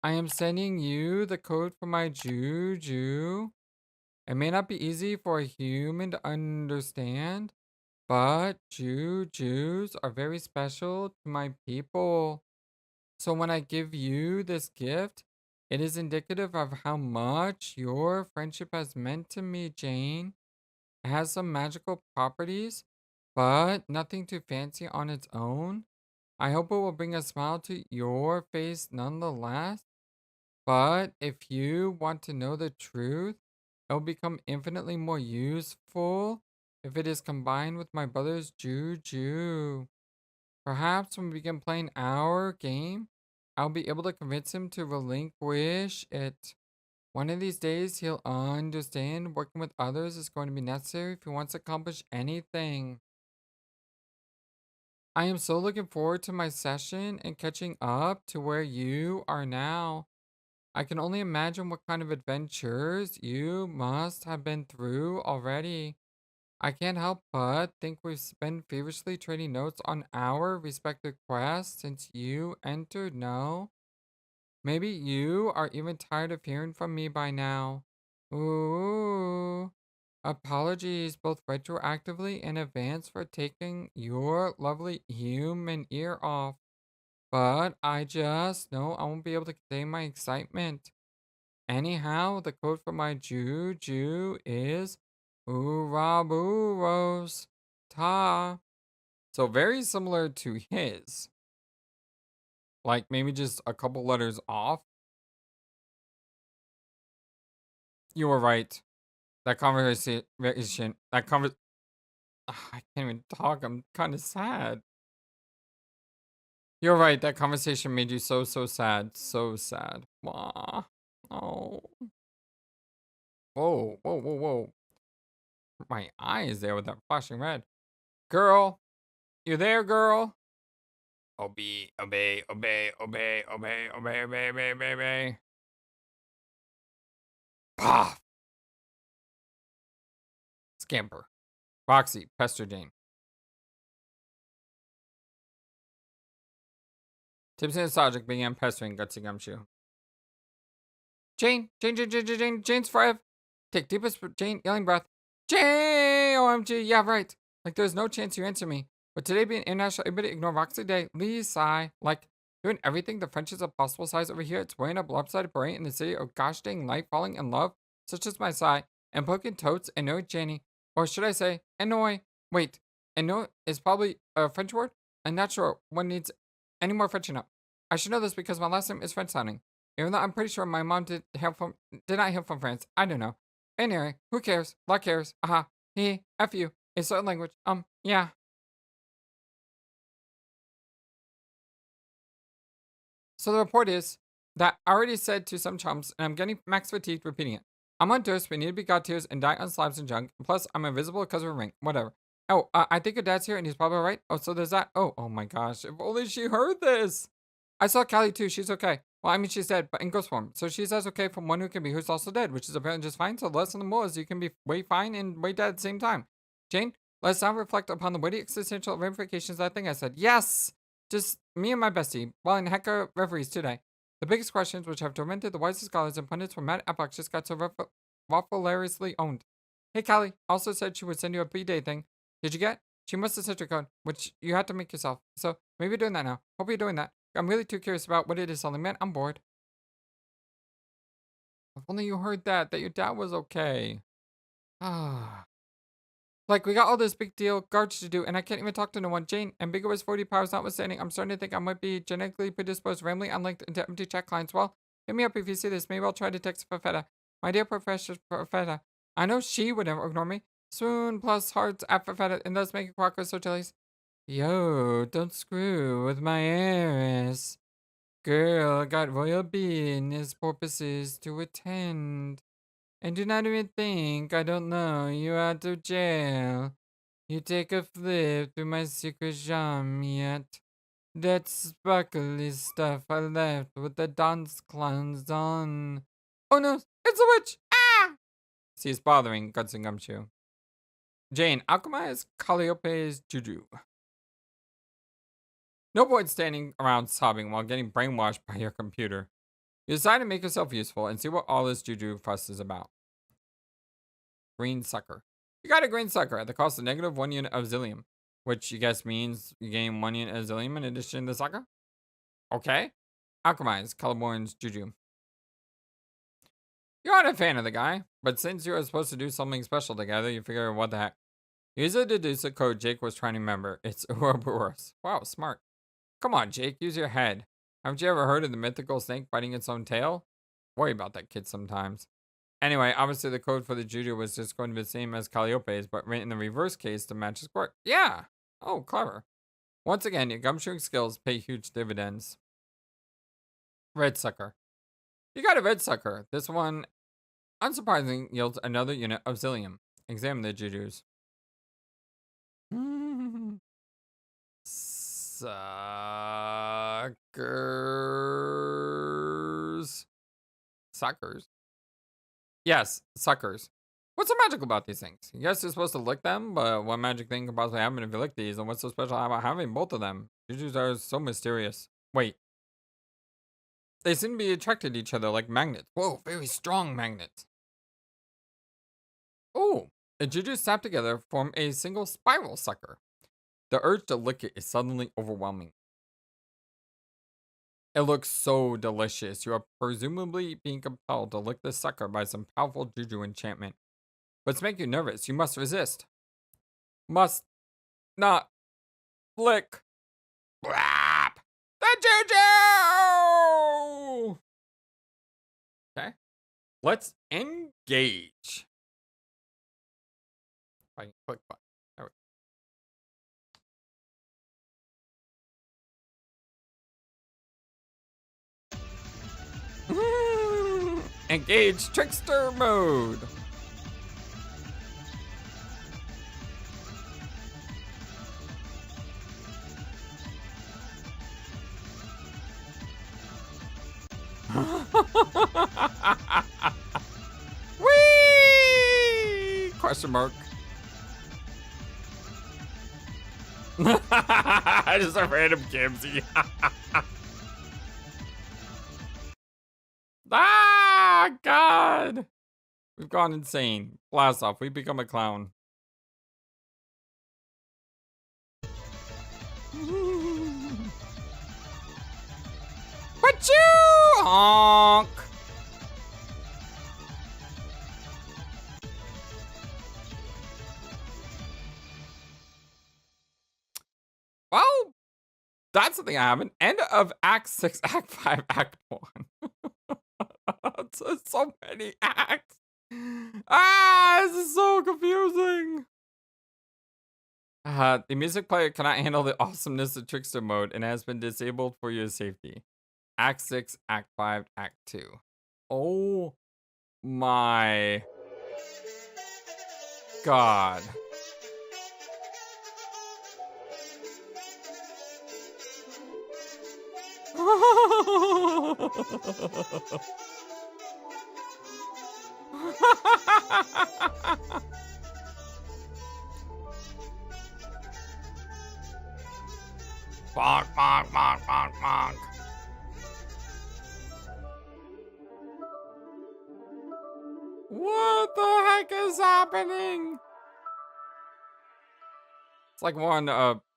[SPEAKER 1] I am sending you the code for my JuJu. It may not be easy for a human to understand, but JuJus are very special to my people. So when I give you this gift, it is indicative of how much your friendship has meant to me, Jane. It has some magical properties, but nothing too fancy on its own. I hope it will bring a smile to your face nonetheless. But if you want to know the truth, it will become infinitely more useful if it is combined with my brother's JuJu. Perhaps when we begin playing our game, I'll be able to convince him to relinquish it. One of these days, he'll understand working with others is going to be necessary if he wants to accomplish anything. I am so looking forward to my session and catching up to where you are now. I can only imagine what kind of adventures you must have been through already. I can't help but think we've been feverishly trading notes on our respective quests since you entered, no? Maybe you are even tired of hearing from me by now. Ooh. Apologies both retroactively and advance for taking your lovely human ear off. But I just know I won't be able to contain my excitement. Anyhow, the code for my JuJu is Ouraboros Ta. So very similar to his. Like maybe just a couple letters off. You were right. That conversation, I can't even talk. I'm kind of sad. You're right. That conversation made you so, so sad. So sad. Wah. Oh. Whoa, whoa, whoa, whoa. My eye is there with that flashing red. Girl, you there, girl? Obey, obey, obey, obey, obey, obey, obey, obey, obey, obey. Pah! Scamper. Roxy, Pester Jane. Tipsy nostalgic began pestering Gutsy Gumshoe. Jane, Jane's forever. Take deepest Jane, yelling breath. Jane! OMG, yeah, right. Like there's no chance you answer me. But today being International Everybody Ignore Roxy Day, please sigh. Like, doing everything the French is a possible size over here. It's weighing up lopsided brain in the city of gosh dang life falling in love, such as my sigh, and poking totes annoy Janie. Or should I say, annoy? Wait, annoy is probably a French word? I'm not sure one needs any more Frenching up. I should know this because my last name is French sounding. Even though I'm pretty sure my mom did not hail from France. I don't know. Anyway, who cares? Luck cares. Aha. He, F you. A certain language. Yeah. So the report is that I already said to some chums, and I'm getting max fatigued repeating it. I'm on dose, we need to be god tears and die on slabs and junk. Plus, I'm invisible because of a ring. Whatever. Oh, I think your dad's here and he's probably right. Oh, so there's that. Oh my gosh. If only she heard this. I saw Callie too. She's okay. Well, I mean, she's dead, but in ghost form. So she says okay from one who can be who's also dead, which is apparently just fine. So the lesson of the moral is you can be way fine and way dead at the same time. Jane, let's now reflect upon the weighty existential ramifications of that thing I said. Yes! Just me and my bestie, while in hecka reveries today. The biggest questions which have tormented the wisest scholars and pundits from mad epochs just got so waffle-hilariously owned. Hey, Callie also said she would send you a B-Day thing. Did you get? She must have sent your code, which you had to make yourself. So maybe you're doing that now. Hope you're doing that. I'm really too curious about what it is selling. Man, I'm bored. If only you heard that your dad was okay. Ah. Like, we got all this big deal garbage to do, and I can't even talk to no one. Jane, ambiguous 40 powers notwithstanding, I'm starting to think I might be genetically predisposed rambling unlinked into empty chat clients. Well, hit me up if you see this. Maybe I'll try to text Fafetta. My dear Professor Fafetta, I know she would never ignore me. Swoon plus hearts at Fafetta, and does make a quack with so jellies. Yo, don't screw with my heiress. Girl got royal business purposes to attend. And do not even think I don't know you out of jail. You take a flip through my secret jam yet. That sparkly stuff I left with the dance clowns on. Oh no, it's a witch! Ah! See, it's bothering Guts and Gumshoe. Jane, alchemize Calliope's JuJu. No point standing around sobbing while getting brainwashed by your computer. You decide to make yourself useful and see what all this JuJu fuss is about. Green sucker. You got a green sucker at the cost of negative 1 unit of Zillium, which you guess means you gain 1 unit of Zillium in addition to the sucker? Okay. Alchemize Caliborn's JuJu. You're not a fan of the guy, but since you were supposed to do something special together, you figure what the heck. Use a deducer code Jake was trying to remember. It's Ouroboros. Wow, smart. Come on, Jake, use your head. Haven't you ever heard of the mythical snake biting its own tail? Worry about that kid sometimes. Anyway, obviously the code for the JuJu was just going to be the same as Calliope's, but written in the reverse case to match his quirk. Yeah! Oh, clever. Once again, your gumshoeing skills pay huge dividends. Red sucker. You got a red sucker. This one, unsurprisingly, yields another unit of Zillium. Examine the JuJus. Suckers. Suckers? Yes, suckers. What's so magical about these things? You guys are supposed to lick them, but what magic thing can possibly happen if you lick these? And what's so special about having both of them? JuJus are so mysterious. Wait. They seem to be attracted to each other like magnets. Whoa, very strong magnets. Oh, the JuJus snapped together form a single spiral sucker. The urge to lick it is suddenly overwhelming. It looks so delicious. You are presumably being compelled to lick the sucker by some powerful JuJu enchantment. But to make you nervous, you must resist. Must not lick. Blap! The JuJu! Okay. Let's engage. I can click button. There we go. Engage trickster mode. Whee! Question mark. Just a random Kimsey. Ah, God. We've gone insane. Blast off. We become a clown. But you honk. Well, that's something I haven't. End of Act 6, Act 5, Act 1. So many acts. Ah, this is so confusing. The music player cannot handle the awesomeness of trickster mode and has been disabled for your safety. Act 6, Act 5, Act 2. Oh my God. Bonk, bonk, bonk, bonk, bonk. What the heck is happening? It's like one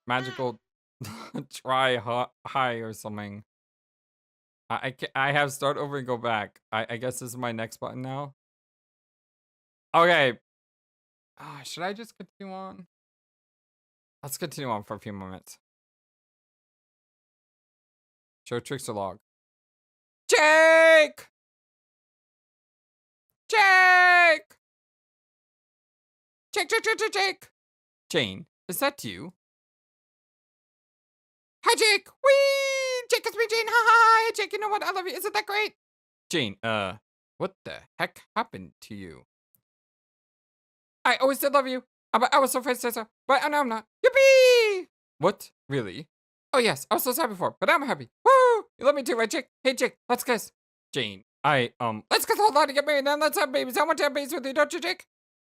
[SPEAKER 1] magical try high or something. I have start over and go back. I guess this is my next button now. Okay. Should I just continue on? Let's continue on for a few moments. Show trickster log. Jake! Jake! Jake! Jane, is that you? Hi, Jake! Whee! Jake, it's me, Jane! Ha ha! Hey, Jake, you know what? I love you. Isn't that great? Jane, what the heck happened to you? I always did love you. I was so afraid to say so, but now I'm not. Yippee! What? Really? Oh, yes. I was so sad before, but I'm happy. Woo! You love me too, right, Jake? Hey, Jake, let's kiss. Jane, Let's get hold on to get married, then let's have babies. I want to have babies with you, don't you, Jake?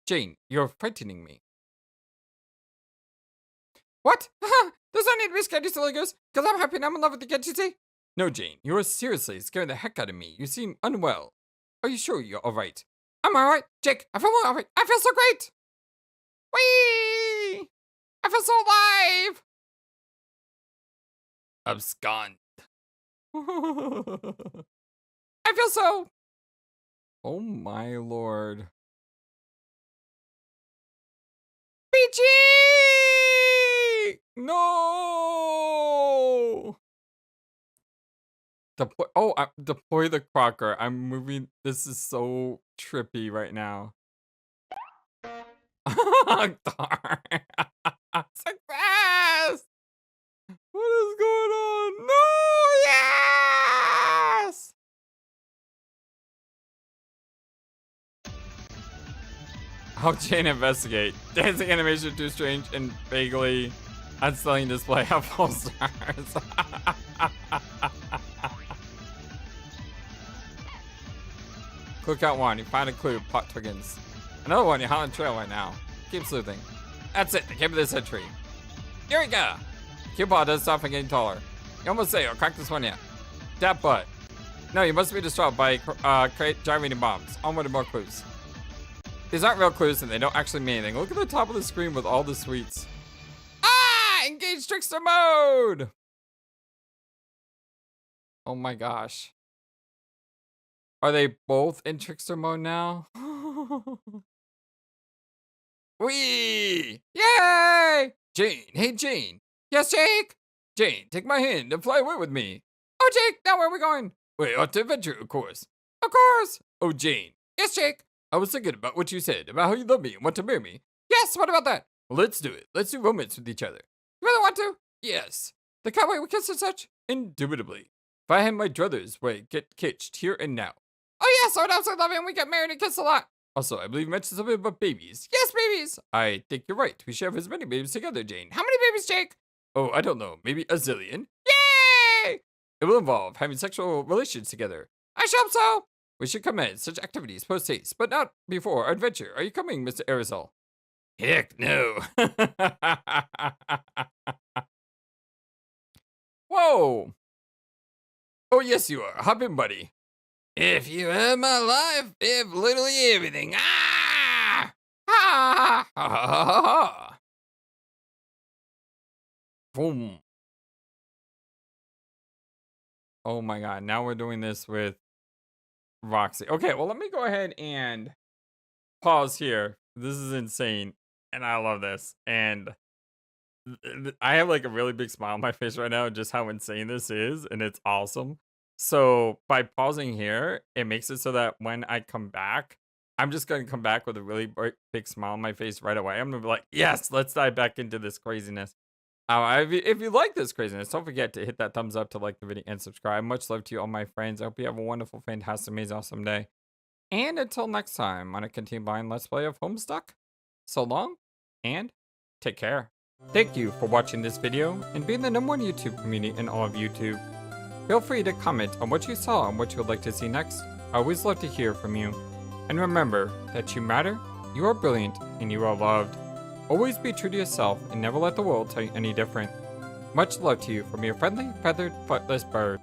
[SPEAKER 2] Jane, you're frightening me.
[SPEAKER 1] What? There's no need to be scared, you silly goose, because I'm happy and I'm in love with you, can't you see?
[SPEAKER 2] No, Jane, you are seriously scaring the heck out of me. You seem unwell. Are you sure you're alright?
[SPEAKER 1] I'm alright, Jake. I feel alright. I feel so great. Whee! I feel so alive.
[SPEAKER 2] Abscond.
[SPEAKER 1] I feel so.
[SPEAKER 2] Oh my lord.
[SPEAKER 1] Peachy!
[SPEAKER 2] No! Deploy the Crocker. I'm moving. This is so trippy right now. Darn.
[SPEAKER 1] Success!
[SPEAKER 2] What is going on?
[SPEAKER 1] No! Yes!
[SPEAKER 2] How Jane investigate. Dancing animation too strange and vaguely unsettling display of all stars. Click out one. You find a clue. Plot twiggins. Another one. You're on trail right now. Keep sleuthing. That's it. The cape of this century. Eureka! Cupid doesn't stop from getting taller. You almost say, I'll crack this one yet. That butt. No, you must be distraught by gyrating bombs. Onward to more clues. These aren't real clues and they don't actually mean anything. Look at the top of the screen with all the sweets.
[SPEAKER 1] Ah! Engage trickster mode!
[SPEAKER 2] Oh my gosh. Are they both in trickster mode now? Whee!
[SPEAKER 1] Yay!
[SPEAKER 2] Jane, hey Jane.
[SPEAKER 1] Yes, Jake?
[SPEAKER 2] Jane, take my hand and fly away with me.
[SPEAKER 1] Oh, Jake, now where are we going?
[SPEAKER 2] Wait, on to adventure, of course.
[SPEAKER 1] Of course.
[SPEAKER 2] Oh, Jane.
[SPEAKER 1] Yes, Jake.
[SPEAKER 2] I was thinking about what you said, about how you love me and want to marry me.
[SPEAKER 1] Yes, what about that?
[SPEAKER 2] Well, let's do it. Let's do romance with each other.
[SPEAKER 1] You really want to?
[SPEAKER 2] Yes.
[SPEAKER 1] The cowboy we kiss and such?
[SPEAKER 2] Indubitably. If I had my druthers way, get kitched here and now.
[SPEAKER 1] Oh, yes, I would absolutely love it and we get married and kiss a lot.
[SPEAKER 2] Also, I believe you mentioned something about babies.
[SPEAKER 1] Yes, babies.
[SPEAKER 2] I think you're right. We should have as many babies together, Jane.
[SPEAKER 1] How many babies, Jake?
[SPEAKER 2] Oh, I don't know. Maybe a zillion?
[SPEAKER 1] Yay!
[SPEAKER 2] It will involve having sexual relations together.
[SPEAKER 1] I should hope so.
[SPEAKER 2] We should commence such activities post-haste, but not before our adventure. Are you coming, Mr. Aerosol? Heck no. Whoa. Oh, yes, you are. Hop in, buddy. If you had my life, if literally everything. Ah! Ha! Ha! Ha! Ha! Ha! Boom. Oh my god, now we're doing this with Roxy. Okay, well, let me go ahead and pause here. This is insane, and I love this. And I have like a really big smile on my face right now, just how insane this is, and it's awesome. So by pausing here, it makes it so that when I come back, I'm just going to come back with a really big smile on my face right away. I'm going to be like, yes, let's dive back into this craziness. If you like this craziness, don't forget to hit that thumbs up to like the video and subscribe. Much love to you, all my friends. I hope you have a wonderful, fantastic, amazing, awesome day. And until next time, I'm going to continue buying Let's Play of Homestuck. So long, and take care. Thank you for watching this video and being the #1 YouTube community in all of YouTube. Feel free to comment on what you saw and what you would like to see next. I always love to hear from you. And remember that you matter, you are brilliant, and you are loved. Always be true to yourself and never let the world tell you any different. Much love to you from your friendly, feathered, flightless bird.